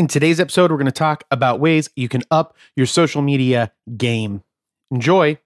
In today's episode, we're going to talk about ways you can up your social media game. Enjoy.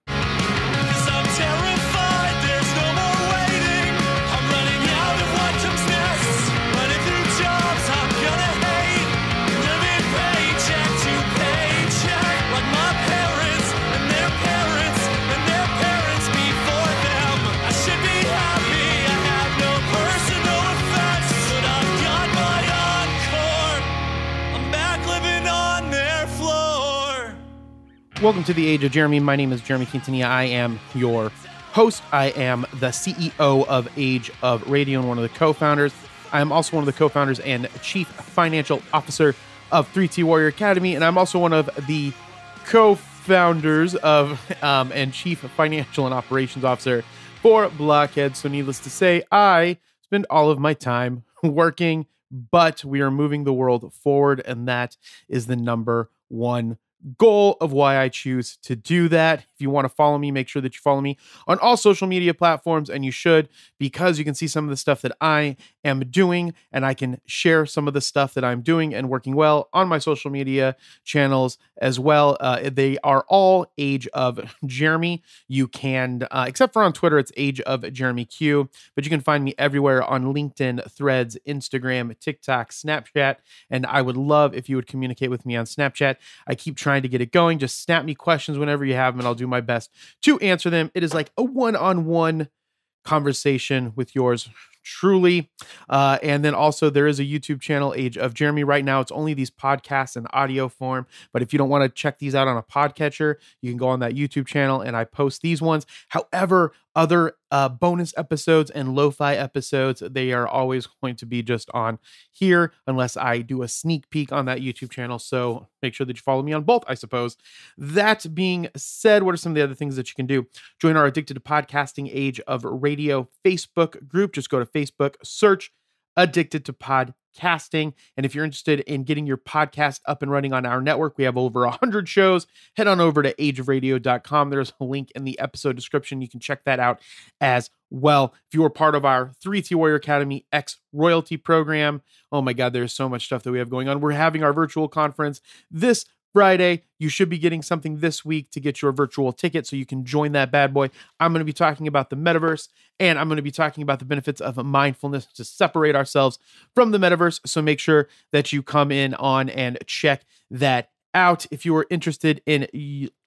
Welcome to the Age of Jeremy. My name is Jeremy Quintanilla. I am your host. I am the CEO of Age of Radio and one of the co-founders. I am also one of the co-founders and chief financial officer of 3T Warrior Academy, and I'm also one of the co-founders of and chief financial and operations officer for Blockhead. So needless to say, I spend all of my time working, but we are moving the world forward, and that is the number one goal of why I choose to do that. If you want to follow me, make sure that you follow me on all social media platforms, and you should, because you can see some of the stuff that I am doing, and I can share some of the stuff that I'm doing and working well on my social media channels as well. They are all Age of Jeremy. You can, except for on Twitter, it's Age of Jeremy Q, but you can find me everywhere on LinkedIn, Threads, Instagram, TikTok, Snapchat, and I would love if you would communicate with me on Snapchat. I keep trying to get it going. Just snap me questions whenever you have them, and I'll do my best to answer them. It is like a one-on-one conversation with yours truly. And then also there is a YouTube channel, Age of Jeremy. Right now, it's only these podcasts in audio form, but if you don't want to check these out on a podcatcher, you can go on that YouTube channel and I post these ones. However, other bonus episodes and lo-fi episodes, they are always going to be just on here unless I do a sneak peek on that YouTube channel. So make sure that you follow me on both, I suppose. That being said, what are some of the other things that you can do? Join our Addicted to Podcasting Age of Radio Facebook group. Just go to Facebook, search Addicted to Podcasting. And if you're interested in getting your podcast up and running on our network, we have over 100 shows. Head on over to ageofradio.com. There's a link in the episode description. You can check that out as well. If you are part of our 3T Warrior Academy X Royalty program, oh my God, there's so much stuff that we have going on. We're having our virtual conference this Friday. You should be getting something this week to get your virtual ticket so you can join that bad boy. I'm going to be talking about the metaverse, and I'm going to be talking about the benefits of mindfulness to separate ourselves from the metaverse. So make sure that you come in on and check that out. If you are interested in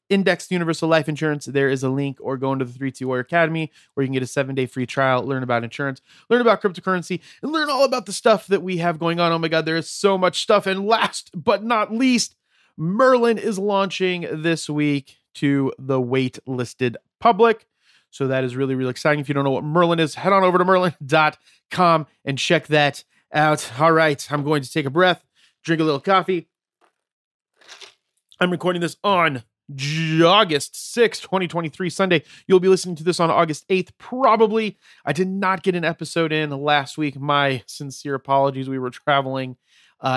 indexed universal life insurance, there is a link, or go into the 3T Warrior Academy where you can get a 7-day free trial, learn about insurance, learn about cryptocurrency, and learn all about the stuff that we have going on. Oh my God, there is so much stuff. And last but not least, Merlin is launching this week to the waitlisted public. So that is really, really exciting. If you don't know what Merlin is, head on over to merlin.com and check that out. All right, I'm going to take a breath, drink a little coffee. I'm recording this on August 6th, 2023, Sunday. You'll be listening to this on August 8th, probably. I did not get an episode in last week. My sincere apologies. We were traveling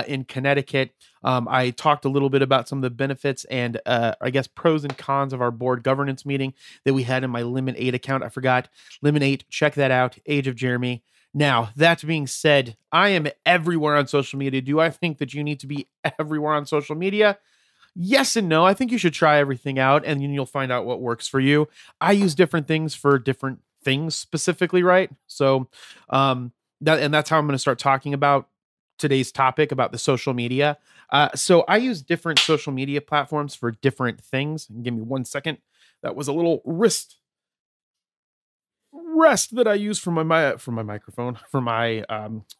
in Connecticut. I talked a little bit about some of the benefits and I guess pros and cons of our board governance meeting that we had in my Lemon 8 account. I forgot. Lemon 8, check that out. Age of Jeremy. Now, that being said, I am everywhere on social media. Do I think that you need to be everywhere on social media? Yes and no. I think you should try everything out, and then you'll find out what works for you. I use different things for different things specifically, right? So that's how I'm going to start talking about today's topic about the social media. So I use different social media platforms for different things. Give me 1 second. That was a little rest that I use for my microphone, for my,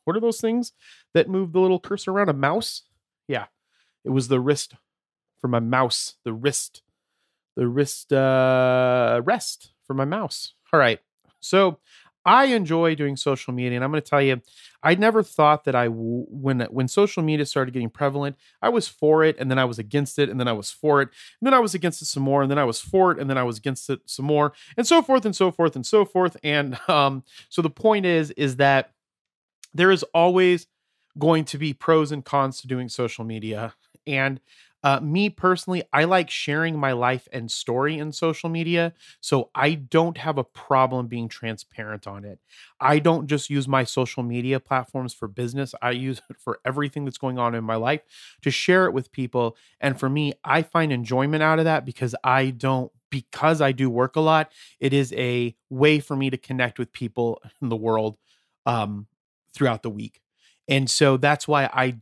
what are those things that move the little cursor around? A mouse? Yeah. It was the wrist for my mouse, the wrist rest for my mouse. All right. So I enjoy doing social media, and I'm going to tell you, I never thought that when social media started getting prevalent, I was for it, and then I was against it, and then I was for it, and then I was against it some more, and then I was for it, and then I was against it some more, and so forth, and so forth, and so forth. And so the point is that there is always going to be pros and cons to doing social media. And Me personally, I like sharing my life and story in social media, so I don't have a problem being transparent on it. I don't just use my social media platforms for business. I use it for everything that's going on in my life to share it with people. And for me, I find enjoyment out of that because I do work a lot, it is a way for me to connect with people in the world um throughout the week. And so that's why I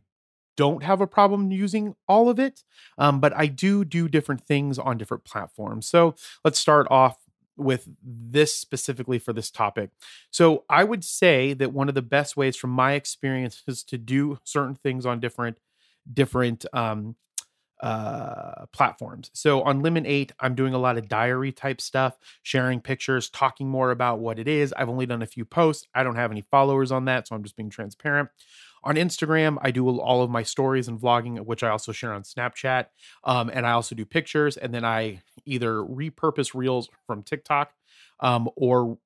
don't have a problem using all of it, but I do different things on different platforms. So let's start off with this specifically for this topic. So I would say that one of the best ways, from my experience, is to do certain things on different platforms. So on Lemon 8, I'm doing a lot of diary type stuff, sharing pictures, talking more about what it is. I've only done a few posts. I don't have any followers on that, so I'm just being transparent. On Instagram, I do all of my stories and vlogging, which I also share on Snapchat. And I also do pictures, and then I either repurpose reels from TikTok or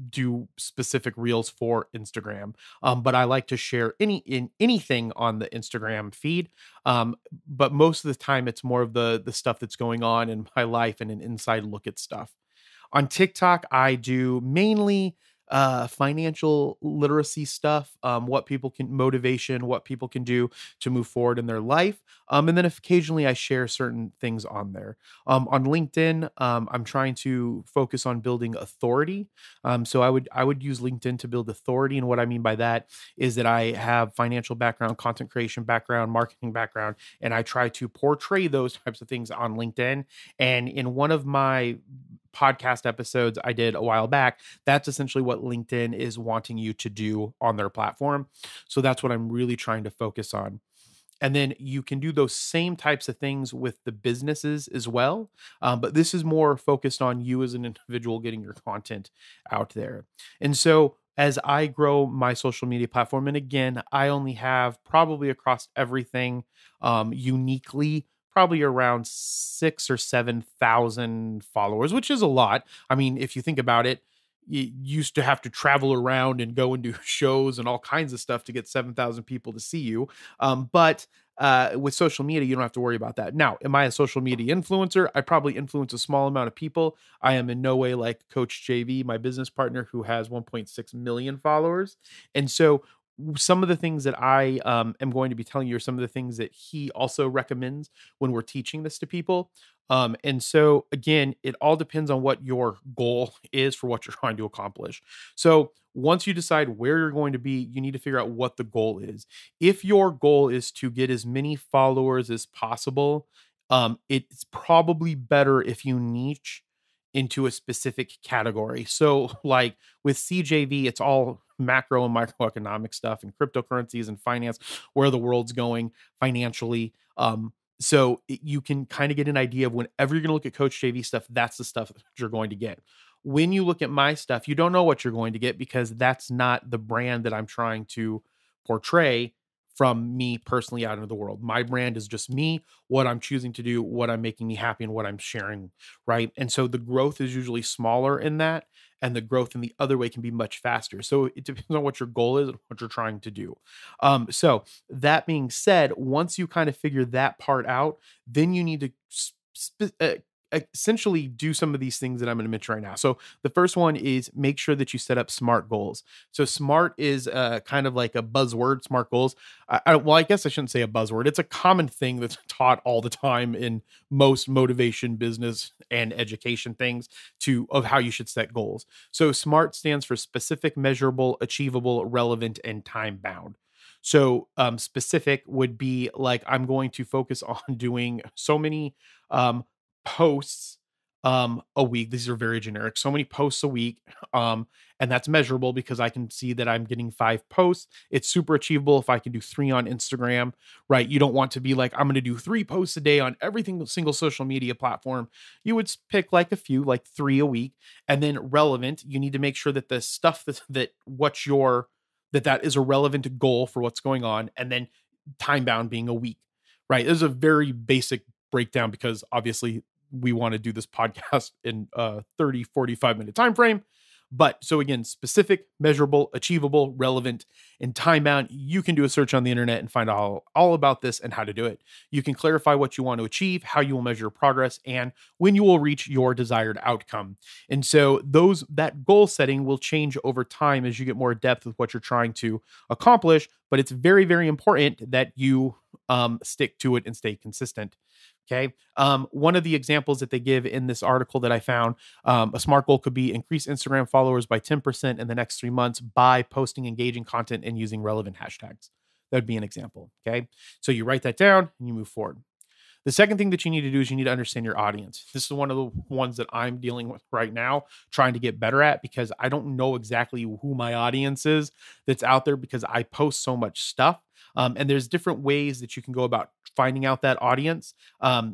do specific reels for Instagram. But I like to share anything on the Instagram feed. But most of the time, it's more of the stuff that's going on in my life and an inside look at stuff. On TikTok, I do mainly financial literacy stuff, what people can do to move forward in their life. And then occasionally I share certain things on there. On LinkedIn, I'm trying to focus on building authority. So I would use LinkedIn to build authority. And what I mean by that is that I have financial background, content creation background, marketing background, and I try to portray those types of things on LinkedIn. And in one of my podcast episodes I did a while back, that's essentially what LinkedIn is wanting you to do on their platform. So that's what I'm really trying to focus on. And then you can do those same types of things with the businesses as well. But this is more focused on you as an individual getting your content out there. And so as I grow my social media platform, and again, I only have probably across everything uniquely, probably around 6 or 7 thousand followers, which is a lot. I mean, if you think about it, you used to have to travel around and go and do shows and all kinds of stuff to get 7,000 people to see you. But with social media, you don't have to worry about that. Now, am I a social media influencer? I probably influence a small amount of people. I am in no way like Coach JV, my business partner, who has 1.6 million followers. And so some of the things that I am going to be telling you are some of the things that he also recommends when we're teaching this to people. And so, again, it all depends on what your goal is for what you're trying to accomplish. So, once you decide where you're going to be, you need to figure out what the goal is. If your goal is to get as many followers as possible, it's probably better if you niche into a specific category. So, like with CJV, it's all macro and microeconomic stuff and cryptocurrencies and finance, where the world's going financially. You can kind of get an idea of whenever you're going to look at Coach JV stuff, that's the stuff that you're going to get. When you look at my stuff, you don't know what you're going to get because that's not the brand that I'm trying to portray from me personally out into the world. My brand is just me, what I'm choosing to do, what I'm making me happy, and what I'm sharing. Right. And so the growth is usually smaller in that, and the growth in the other way can be much faster. So it depends on what your goal is and what you're trying to do. So that being said, once you kind of figure that part out, then you need to essentially do some of these things that I'm going to mention right now. So the first one is make sure that you set up SMART goals. So SMART is kind of like a buzzword, SMART goals. I guess I shouldn't say a buzzword. It's a common thing that's taught all the time in most motivation, business, and education things of how you should set goals. So SMART stands for specific, measurable, achievable, relevant, and time bound. So specific would be like, I'm going to focus on doing so many posts a week. These are very generic. So many posts a week. And that's measurable because I can see that I'm getting 5 posts. It's super achievable if I can do 3 on Instagram, right? You don't want to be like, I'm going to do 3 posts a day on every single social media platform. You would pick like a few, like 3 a week. And then relevant, you need to make sure that the stuff that is a relevant goal for what's going on. And then time bound being a week, right? This is a very basic breakdown because obviously we want to do this podcast in a 30, 45 minute time frame. But so again, specific, measurable, achievable, relevant, and time bound. You can do a search on the internet and find all about this and how to do it. You can clarify what you want to achieve, how you will measure progress, and when you will reach your desired outcome. And so that goal setting will change over time as you get more depth with what you're trying to accomplish. But it's very, very important that you stick to it and stay consistent. Okay. One of the examples that they give in this article that I found, a SMART goal could be increase Instagram followers by 10% in the next 3 months by posting engaging content and using relevant hashtags. That would be an example. Okay. So you write that down and you move forward. The second thing that you need to do is you need to understand your audience. This is one of the ones that I'm dealing with right now, trying to get better at, because I don't know exactly who my audience is that's out there because I post so much stuff. And there's different ways that you can go about finding out that audience.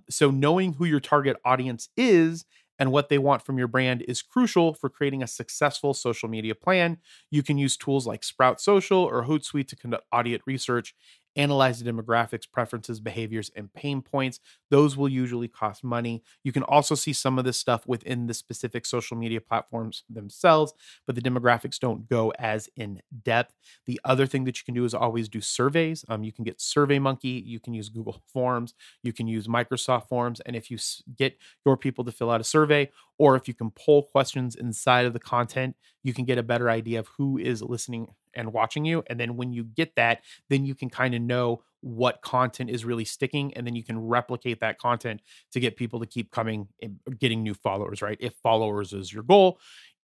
So knowing who your target audience is and what they want from your brand is crucial for creating a successful social media plan. You can use tools like Sprout Social or Hootsuite to conduct audience research, analyze the demographics, preferences, behaviors, and pain points. Those will usually cost money. You can also see some of this stuff within the specific social media platforms themselves, but the demographics don't go as in depth. The other thing that you can do is always do surveys. You can get SurveyMonkey, you can use Google Forms, you can use Microsoft Forms. And if you get your people to fill out a survey, or if you can poll questions inside of the content, you can get a better idea of who is listening and watching you. And then when you get that, then you can kind of know what content is really sticking. And then you can replicate that content to get people to keep coming and getting new followers, right? If followers is your goal.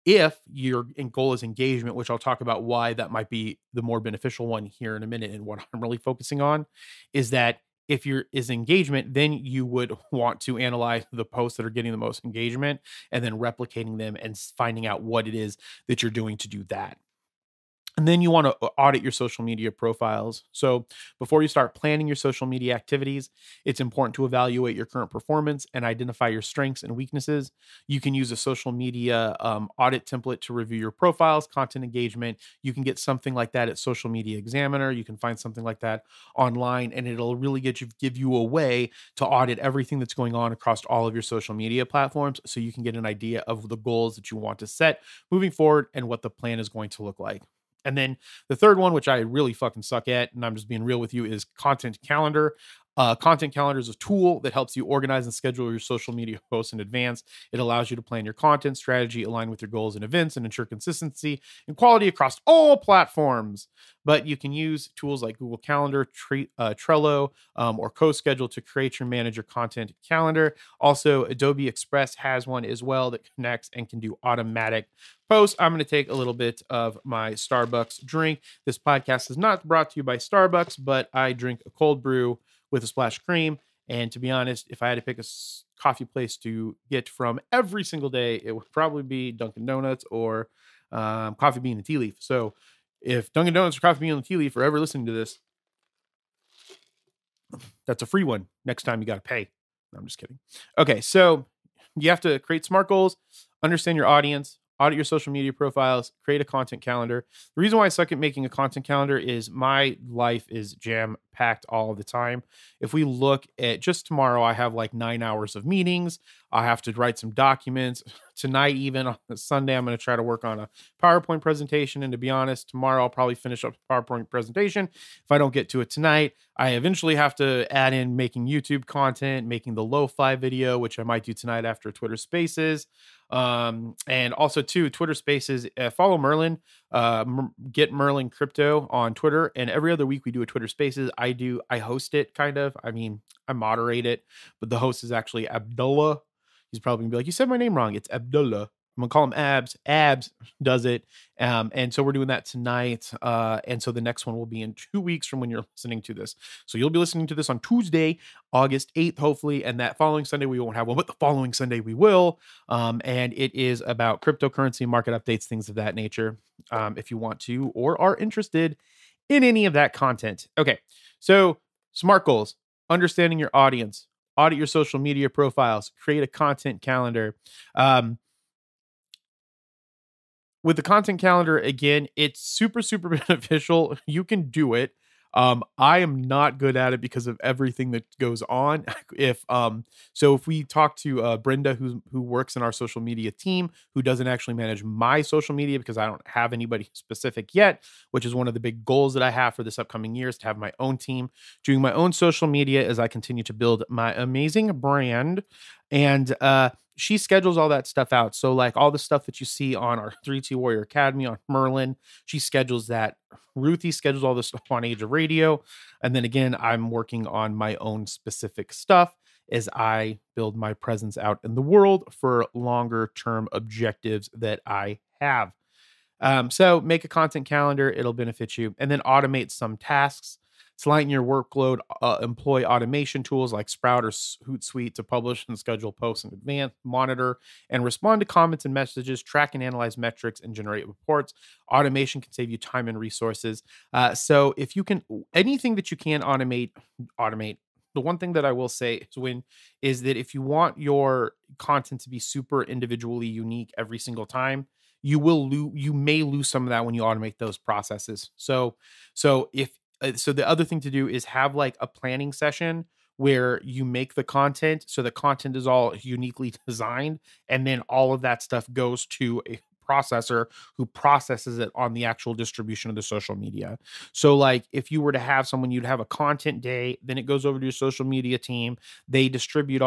If your goal is engagement, which I'll talk about why that might be the more beneficial one here in a minute, and what I'm really focusing on is that if your is engagement, then you would want to analyze the posts that are getting the most engagement and then replicating them and finding out what it is that you're doing to do that. And then you want to audit your social media profiles. So before you start planning your social media activities, it's important to evaluate your current performance and identify your strengths and weaknesses. You can use a social media audit template to review your profiles, content engagement. You can get something like that at Social Media Examiner. You can find something like that online, and it'll really give you a way to audit everything that's going on across all of your social media platforms, so you can get an idea of the goals that you want to set moving forward and what the plan is going to look like. And then the third one, which I really fucking suck at, and I'm just being real with you, is Content Calendar. Content Calendar is a tool that helps you organize and schedule your social media posts in advance. It allows you to plan your content strategy, align with your goals and events, and ensure consistency and quality across all platforms. But you can use tools like Google Calendar, Trello, or CoSchedule to create your manage your content calendar. Also, Adobe Express has one as well that connects and can do automatic posts. I'm going to take a little bit of my Starbucks drink. This podcast is not brought to you by Starbucks, but I drink a cold brew with a splash of cream. And to be honest, if I had to pick a coffee place to get from every single day, it would probably be Dunkin' Donuts or Coffee Bean and Tea Leaf. So if Dunkin' Donuts or Coffee Bean and Tea Leaf are ever listening to this, that's a free one. Next time you got to pay. No, I'm just kidding. Okay, so you have to create SMART goals, understand your audience, audit your social media profiles, create a content calendar. The reason why I suck at making a content calendar is my life is jam-packed all the time. If we look at just tomorrow, I have like 9 hours of meetings. I have to write some documents. Tonight, even on Sunday, I'm going to try to work on a PowerPoint presentation. And to be honest, tomorrow I'll probably finish up the PowerPoint presentation. If I don't get to it tonight, I eventually have to add in making YouTube content, making the lo-fi video, which I might do tonight after Twitter Spaces. And also too, Twitter Spaces, follow Merlin, get Merlin Crypto on Twitter. And every other week we do a Twitter Spaces. I host it kind of. I mean, I moderate it, but the host is actually Abdullah. He's probably gonna be like, you said my name wrong. It's Abdullah. I'm gonna call him Abs. Abs does it. And so we're doing that tonight. And so the next one will be in 2 weeks from when you're listening to this. So you'll be listening to this on Tuesday, August 8th, hopefully. And that following Sunday, we won't have one, but the following Sunday we will. And it is about cryptocurrency, market updates, things of that nature. If you want to or are interested in any of that content. Okay. So SMART goals, understanding your audience, audit your social media profiles, create a content calendar. With the content calendar, again, it's super, super beneficial. You can do it. I am not good at it because of everything that goes on. If we talk to Brenda, who works in our social media team, who doesn't actually manage my social media because I don't have anybody specific yet, which is one of the big goals that I have for this upcoming year, is to have my own team doing my own social media as I continue to build my amazing brand. And she schedules all that stuff out. So like all the stuff that you see on our 3T Warrior Academy on Merlin, she schedules that. Ruthie schedules all this stuff on Age of Radio. And then again, I'm working on my own specific stuff as I build my presence out in the world for longer term objectives that I have. So make a content calendar, it'll benefit you. And then automate some tasks. To lighten your workload, employ automation tools like Sprout or Hootsuite to publish and schedule posts in advance, monitor and respond to comments and messages, track and analyze metrics, and generate reports. Automation can save you time and resources. So if you can, anything that you can automate. The one thing that I will say is that if you want your content to be super individually unique every single time, you may lose some of that when you automate those processes. So the other thing to do is have like a planning session where you make the content so the content is all uniquely designed, and then all of that stuff goes to a processor who processes it on the actual distribution of the social media. So like if you were to have someone, you'd have a content day, then it goes over to your social media team, they distribute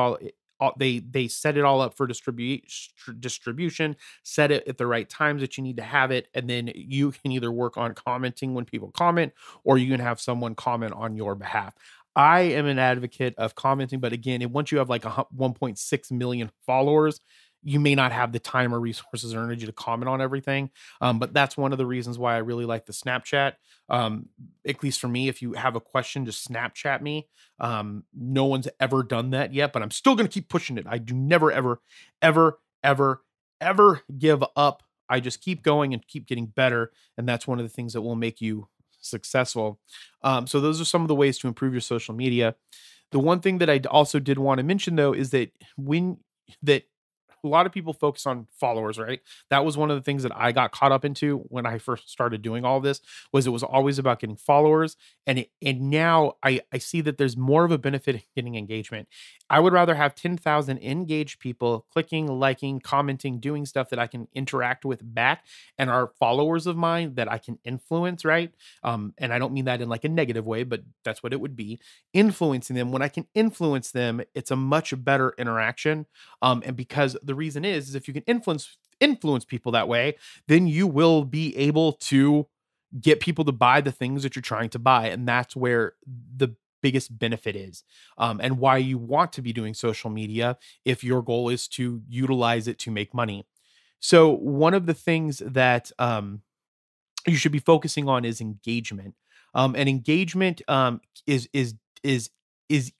they set it all up for distribution, set it at the right times that you need to have it, and then you can either work on commenting when people comment, or you can have someone comment on your behalf. I am an advocate of commenting, but again, once you have like 1.6 million followers, you may not have the time or resources or energy to comment on everything. But that's one of the reasons why I really like the Snapchat. At least for me, if you have a question, just Snapchat me. No one's ever done that yet, but I'm still going to keep pushing it. I do never, ever, ever, ever, ever give up. I just keep going and keep getting better. And that's one of the things that will make you successful. So those are some of the ways to improve your social media. The one thing that I also did want to mention though, is that a lot of people focus on followers, right? That was one of the things that I got caught up into when I first started doing all this, was it was always about getting followers. And now I see that there's more of a benefit in getting engagement. I would rather have 10,000 engaged people clicking, liking, commenting, doing stuff that I can interact with back and are followers of mine that I can influence, right? And I don't mean that in like a negative way, but that's what it would be. Influencing them. When I can influence them, it's a much better interaction. And because the reason is if you can influence people that way, then you will be able to get people to buy the things that you're trying to buy. And that's where the biggest benefit is, and why you want to be doing social media if your goal is to utilize it to make money. So one of the things that you should be focusing on is engagement. And engagement is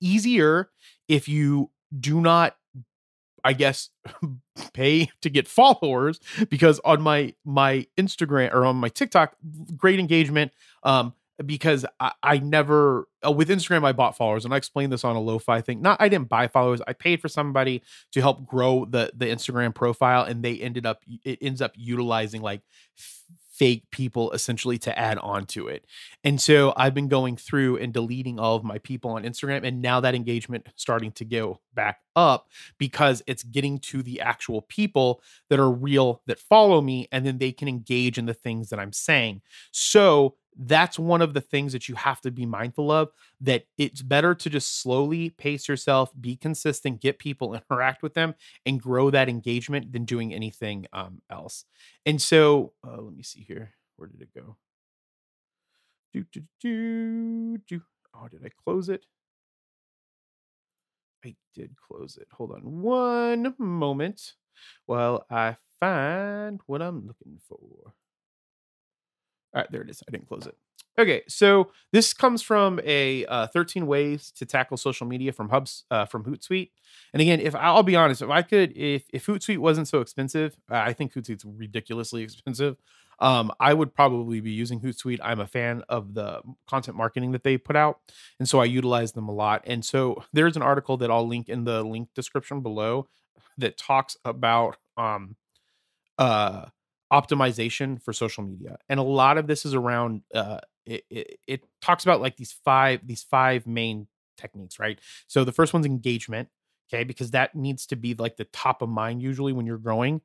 easier if you do not, I guess, pay to get followers, because on my Instagram or on my TikTok, great engagement. Because I never with Instagram I bought followers, and I explained this on a lo-fi thing. I didn't buy followers. I paid for somebody to help grow the Instagram profile, and it ends up utilizing like fake people essentially to add on to it. And so I've been going through and deleting all of my people on Instagram, and now that engagement is starting to go back up because it's getting to the actual people that are real, that follow me, and then they can engage in the things that I'm saying. So that's one of the things that you have to be mindful of, that it's better to just slowly pace yourself, be consistent, get people, interact with them, and grow that engagement than doing anything else. And so let me see here. Where did it go? Oh, did I close it? I did close it. Hold on one moment while I find what I'm looking for. All right, there it is. I didn't close it. Okay, so this comes from a 13 ways to tackle social media from Hootsuite. And again, if I'll be honest, if Hootsuite wasn't so expensive, I think Hootsuite's ridiculously expensive. I would probably be using Hootsuite. I'm a fan of the content marketing that they put out, and so I utilize them a lot. And so there's an article that I'll link in the link description below that talks about uh optimization for social media, and a lot of this is around it talks about like these five main techniques, right? So the first one's engagement, okay, because that needs to be like the top of mind usually when you're growing.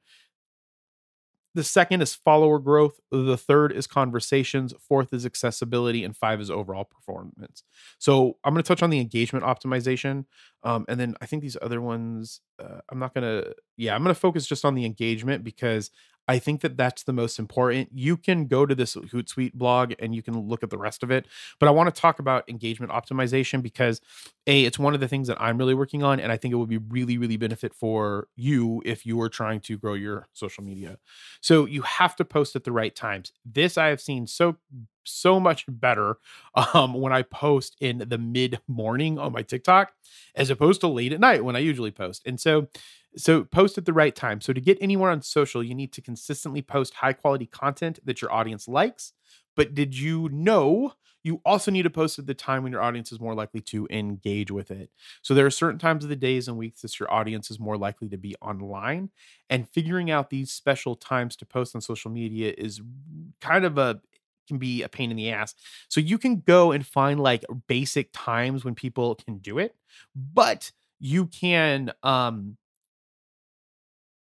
The second is follower growth. The third is conversations. Fourth is accessibility. And five is overall performance. So I'm going to touch on the engagement optimization. And then I think these other ones, I'm going to focus just on the engagement because I think that that's the most important. You can go to this Hootsuite blog and you can look at the rest of it. But I want to talk about engagement optimization because it's one of the things that I'm really working on. And I think it would be really, really benefit for you if you were trying to grow your social media. So you have to post at the right times. This I have seen so much better when I post in the mid morning on my TikTok as opposed to late at night when I usually post. And so post at the right time. So to get anywhere on social, you need to consistently post high quality content that your audience likes. But did you know you also need to post at the time when your audience is more likely to engage with it? So there are certain times of the days and weeks that your audience is more likely to be online, and figuring out these special times to post on social media is kind of a can be a pain in the ass. So you can go and find like basic times when people can do it, but you can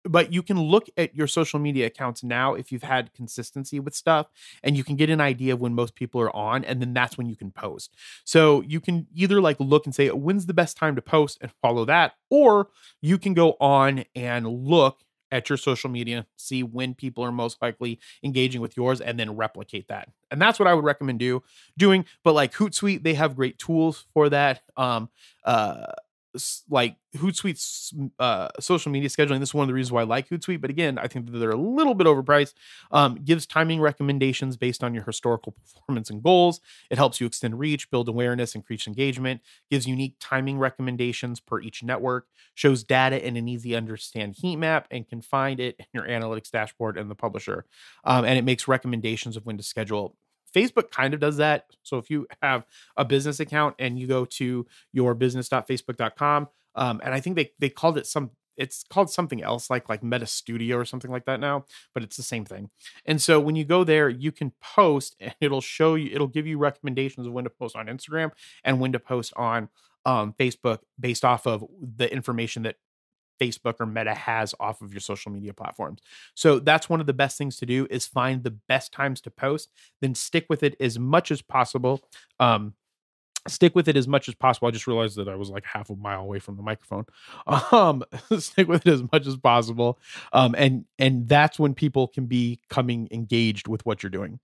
look at your social media accounts now if you've had consistency with stuff, and you can get an idea of when most people are on, and then that's when you can post. So you can either like look and say when's the best time to post and follow that, or you can go on and look at your social media, see when people are most likely engaging with yours, and then replicate that. And that's what I would recommend doing. But like Hootsuite, they have great tools for that. Uh like Hootsuite's social media scheduling. This is one of the reasons why I like Hootsuite. But again, I think that they're a little bit overpriced. Gives timing recommendations based on your historical performance and goals. It helps you extend reach, build awareness, increase engagement. Gives unique timing recommendations per each network. Shows data in an easy to understand heat map, and can find it in your analytics dashboard and the publisher. And it makes recommendations of when to schedule. Facebook kind of does that. So if you have a business account and you go to your business.facebook.com, and I think they called it it's called something else like Meta Studio or something like that now, but it's the same thing. And so when you go there, you can post and it'll give you recommendations of when to post on Instagram and when to post on Facebook based off of the information that Facebook or Meta has off of your social media platforms. So that's one of the best things to do is find the best times to post, then stick with it as much as possible. Stick with it as much as possible. I just realized that I was like half a mile away from the microphone. Stick with it as much as possible. And that's when people can be coming engaged with what you're doing.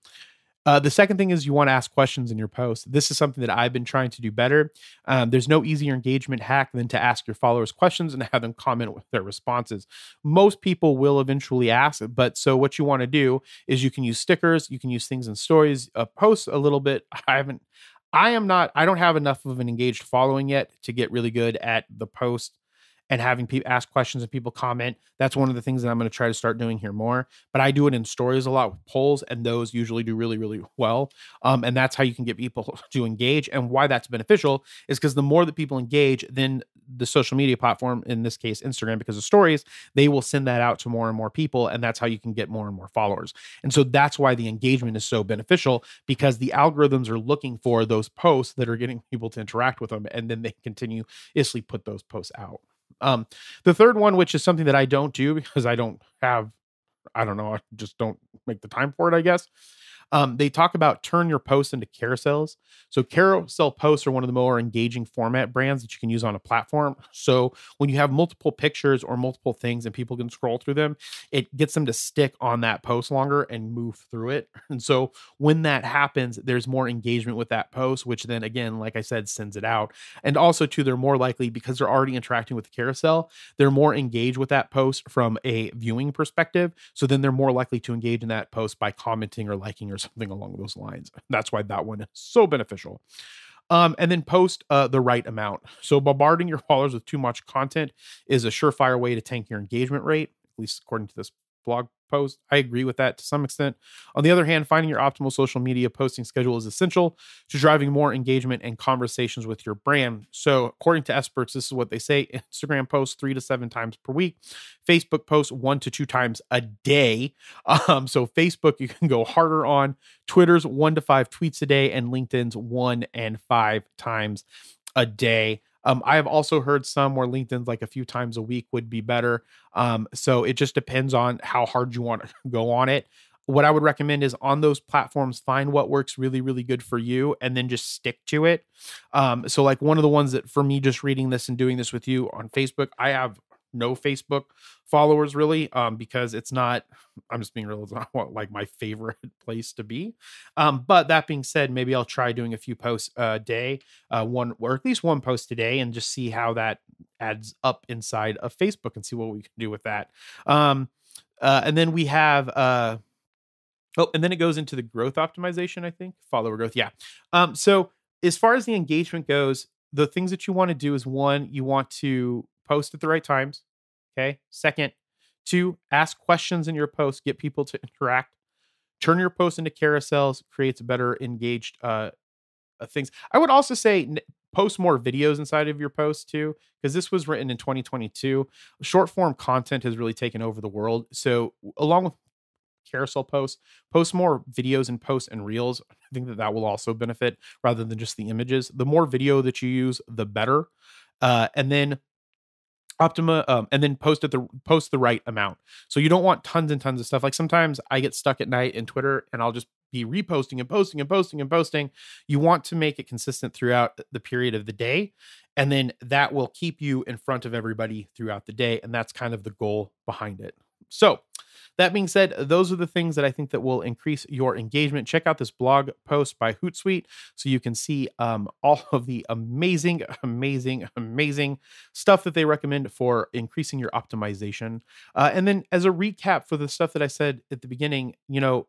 The second thing is you want to ask questions in your post. This is something that I've been trying to do better. There's no easier engagement hack than to ask your followers questions and have them comment with their responses. Most people will eventually ask, but so what you want to do is you can use stickers, you can use things in stories, post a little bit. I don't have enough of an engaged following yet to get really good at the post and having people ask questions and people comment. That's one of the things that I'm going to try to start doing here more. But I do it in stories a lot with polls, and those usually do really, really well. And that's how you can get people to engage. And why that's beneficial is because the more that people engage, then the social media platform, in this case, Instagram, because of stories, they will send that out to more and more people. And that's how you can get more and more followers. And so that's why the engagement is so beneficial, because the algorithms are looking for those posts that are getting people to interact with them. And then they continuously put those posts out. The third one, which is something that I don't do because I don't know, I just don't make the time for it, I guess. They talk about turn your posts into carousels. So carousel posts are one of the more engaging format brands that you can use on a platform. So when you have multiple pictures or multiple things and people can scroll through them, it gets them to stick on that post longer and move through it. And so when that happens, there's more engagement with that post, which then again, like I said, sends it out. And also too, they're more likely, because they're already interacting with the carousel, they're more engaged with that post from a viewing perspective. So then they're more likely to engage in that post by commenting or liking or something along those lines. That's why that one is so beneficial. And then post the right amount. So bombarding your followers with too much content is a surefire way to tank your engagement rate, at least according to this blog post. I agree with that to some extent. On the other hand, finding your optimal social media posting schedule is essential to driving more engagement and conversations with your brand. So according to experts, this is what they say. Instagram posts 3 to 7 times per week. Facebook posts 1 to 2 times a day. So Facebook, you can go harder on. Twitter's 1 to 5 tweets a day, and LinkedIn's 1 and 5 times a day. I have also heard some where LinkedIn's like a few times a week would be better. So it just depends on how hard you want to go on it. What I would recommend is on those platforms, find what works really, really good for you and then just stick to it. So like one of the ones that for me, just reading this and doing this with you on Facebook, I have no Facebook followers really, because it's not, I'm just being real, it's not like my favorite place to be. But that being said, maybe I'll try doing a few posts a day, one or at least one post a day, and just see how that adds up inside of Facebook and see what we can do with that. And then we have, and then it goes into the growth optimization, I think, follower growth. Yeah. So as far as the engagement goes, the things that you want to do is 1, you want to post at the right times. Okay. Second, 2, ask questions in your post, get people to interact, turn your post into carousels, creates better engaged things. I would also say post more videos inside of your post too, because this was written in 2022. Short form content has really taken over the world. So along with carousel posts, post more videos and posts and reels. I think that will also benefit rather than just the images. The more video that you use, the better. And then and then post the right amount. So you don't want tons and tons of stuff. Like sometimes I get stuck at night in Twitter and I'll just be reposting and posting and posting and posting. You want to make it consistent throughout the period of the day. And then that will keep you in front of everybody throughout the day. And that's kind of the goal behind it. So that being said, those are the things that I think that will increase your engagement. Check out this blog post by Hootsuite so you can see all of the amazing stuff that they recommend for increasing your optimization. And then as a recap for the stuff that I said at the beginning,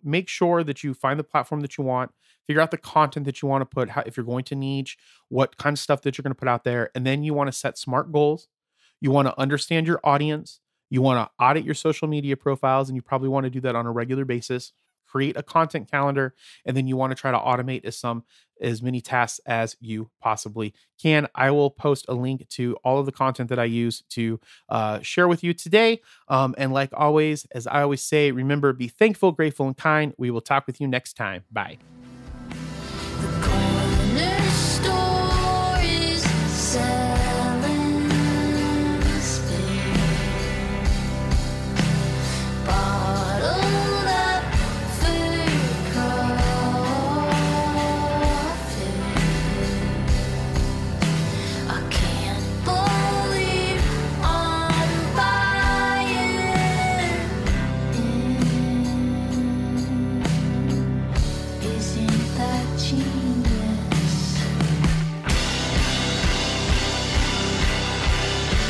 make sure that you find the platform that you want, figure out the content that you want to put, if you're going to niche, what kind of stuff that you're going to put out there. And then you want to set smart goals. You want to understand your audience. You want to audit your social media profiles, and you probably want to do that on a regular basis. Create a content calendar, and then you want to try to automate as many tasks as you possibly can. I will post a link to all of the content that I use to share with you today. And like always, as I always say, remember, be thankful, grateful, and kind. We will talk with you next time. Bye.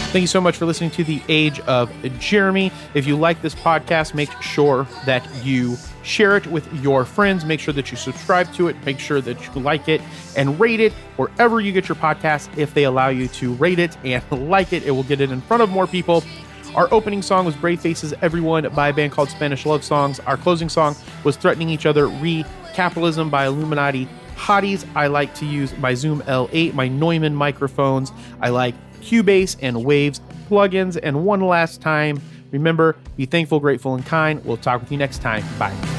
Thank you so much for listening to The Age of Jeremy. If you like this podcast, make sure that you share it with your friends. Make sure that you subscribe to it. Make sure that you like it and rate it wherever you get your podcast. If they allow you to rate it and like it, it will get it in front of more people. Our opening song was Brave Faces Everyone by a band called Spanish Love Songs. Our closing song was Threatening Each Other, Capitalism by Illuminati Hotties. I like to use my Zoom L8, my Neumann microphones. I like Cubase and Waves plugins. And one last time, remember, be thankful, grateful, and kind. We'll talk with you next time. Bye.